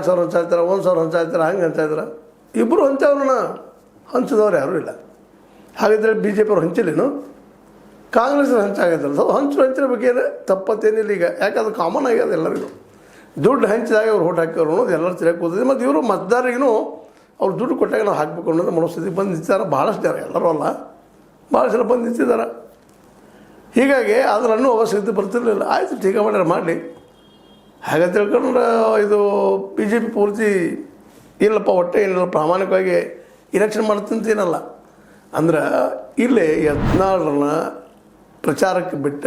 4,000 ಹಂಚಾಯ್ತಾರೆ, 1,000 ಹಂಚಾಯ್ತಾರೆ, ಹಂಗೆ ಹಂಚಾಯ್ತಾರೆ. ಇಬ್ಬರು ಹಂಚವ್ರನ್ನ ಹಂಚಿದವ್ರು ಯಾರೂ ಇಲ್ಲ. ಹಾಗಿದ್ರೆ ಬಿ ಜೆ ಪಿಯವ್ರು ಹಂಚಿಲ್ಲೇನು? ಕಾಂಗ್ರೆಸ್ ಹಂಚಾಗೈತಲ್ಲ. ಸೊ ಹಂಚಿನ ಬಗ್ಗೆ ತಪ್ಪತ್ತೇನಿಲ್ಲ ಈಗ. ಯಾಕಂದ್ರೆ ಕಾಮನ್ ಆಗ್ಯದ ಎಲ್ಲರಿಗೂ. ದುಡ್ಡು ಹಂಚಿದಾಗ ಅವ್ರು ಓಟ್ ಹಾಕಿವ್ರು ಅನ್ನೋದು ಎಲ್ಲರೂ ತಿರಕ್ಕೆ ಹೋಗ್ತದೆ. ಮತ್ತು ಇವರು ಮತದಾರರಿಗೂ ಅವ್ರು ದುಡ್ಡು ಕೊಟ್ಟಾಗ ನಾವು ಹಾಕಬೇಕು ಅನ್ನೋದು ಮನಸ್ಥಿತಿಗೆ ಬಂದು ನಿಂತಿದ್ದಾರೆ ಭಾಳಷ್ಟು ಜನ. ಎಲ್ಲರೂ ಅಲ್ಲ, ಭಾಳಷ್ಟು ಜನ ಬಂದು ನಿಂತಿದ್ದಾರೆ. ಹೀಗಾಗಿ ಅದರಲ್ಲೂ ಅವಶ್ಯಕತೆ ಬರ್ತಿರಲಿಲ್ಲ. ಆಯಿತು, ಟೀಕೆ ಮಾಡ್ಯಾರ ಮಾಡಲಿ. ಹಾಗೆ ತಿಳ್ಕೊಂಡ್ರೆ ಇದು ಬಿ ಜೆ ಪಿ ಪೂರ್ತಿ ಇಲ್ಲಪ್ಪ, ಒಟ್ಟೆ ಏನಿಲ್ಲ, ಪ್ರಾಮಾಣಿಕವಾಗಿ ಇಲೆಕ್ಷನ್ ಮಾಡ್ತಂತೇನಲ್ಲ. ಅಂದ್ರೆ ಇಲ್ಲಿ 14ರನ್ನ ಪ್ರಚಾರಕ್ಕೆ ಬಿಟ್ಟ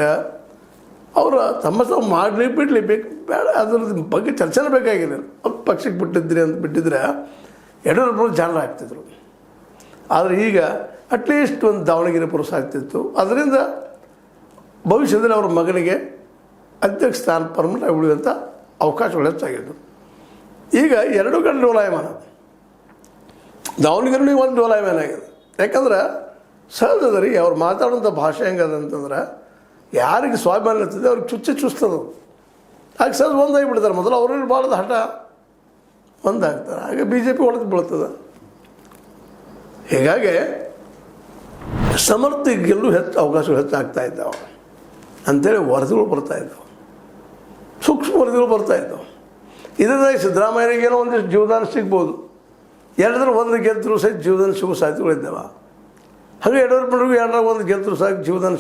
ಅವರು ತಮ್ಮ ಮಾಡಲಿ ಬಿಡಲಿ ಬೇಕು ಬೇಡ ಅದ್ರ ಬಗ್ಗೆ ಚರ್ಚೆನೇ ಬೇಕಾಗಿಲ್ಲ. ಅವ್ರು ಪಕ್ಷಕ್ಕೆ ಬಿಟ್ಟಿದ್ರೆ ಯಡಿಯೂರಪ್ಪರು ಜಾಣರು ಆಗ್ತಿದ್ರು. ಆದರೆ ಈಗ ಅಟ್ಲೀಸ್ಟ್ ಒಂದು ದಾವಣಗೆರೆ ಪುರುಷ ಆಗ್ತಿತ್ತು. ಅದರಿಂದ ಭವಿಷ್ಯದಲ್ಲಿ ಅವ್ರ ಮಗನಿಗೆ ಅಧ್ಯಕ್ಷ ಸ್ಥಾನ ಪರ್ಮನೆಂಟ್ ಆಗಿ ಉಳಿಯುವಂಥ ಅವಕಾಶಗಳು ಹೆಚ್ಚಾಗಿದ್ದು. ಈಗ 2 ಕಡೆ ಡೋಲಾಯಮಾನ. ದಾವಣಗೆರೆ ಒಂದು ಡೋಲಾಯಮಾನ ಆಗಿದೆ. ಯಾಕಂದ್ರೆ ಸಹಜದ ರೀ ಅವ್ರು ಮಾತಾಡೋಂಥ ಭಾಷೆ ಹೆಂಗದ ಅಂತಂದ್ರೆ ಯಾರಿಗೆ ಸ್ವಾಭಿಮಾನ ಇರ್ತದೆ ಅವ್ರಿಗೆ ಚುಸ್ತದು. ಹಾಗೆ ಸಹಜ ಒಂದಾಗಿಬಿಡ್ತಾರೆ. ಮೊದಲು ಅವ್ರಿಗೆ ಭಾಳದ ಹಠ ಒಂದಾಗ್ತಾರೆ. ಹಾಗೆ ಬಿ ಜೆ ಪಿ ಹೊಡೆದು ಬೀಳ್ತದೆ. ಹೀಗಾಗಿ ಸಮರ್ಥ ಗೆಲ್ಲೂ ಹೆಚ್ಚು ಅವಕಾಶಗಳು ಹೆಚ್ಚಾಗ್ತಾ ಇದ್ದಾವೆ ಅಂಥೇಳಿ ವರದಿಗಳು ಬರ್ತಾಯಿದ್ದಾವೆ, ಸೂಕ್ಷ್ಮ ವರದಿಗಳು ಬರ್ತಾಯಿದ್ದಾವೆ. ಇದರಿಂದಾಗಿ ಸಿದ್ದರಾಮಯ್ಯನಿಗೇನೋ ಒಂದಿಷ್ಟು ಜೀವದಾನ ಸಿಗ್ಬೋದು. 2 ಗೆದ್ದರು ಸಹಿತ ಜೀವದಾನ ಸಿಗೋ ಸಾಧ್ಯತೆಗಳಿದ್ದಾವೆ. ಹಾಗೆ ಯಡಿಯೂರಪ್ಪನವ್ರಿಗೂ 2 ಗೆದ್ದರು ಸಹ ಜೀವದಾನ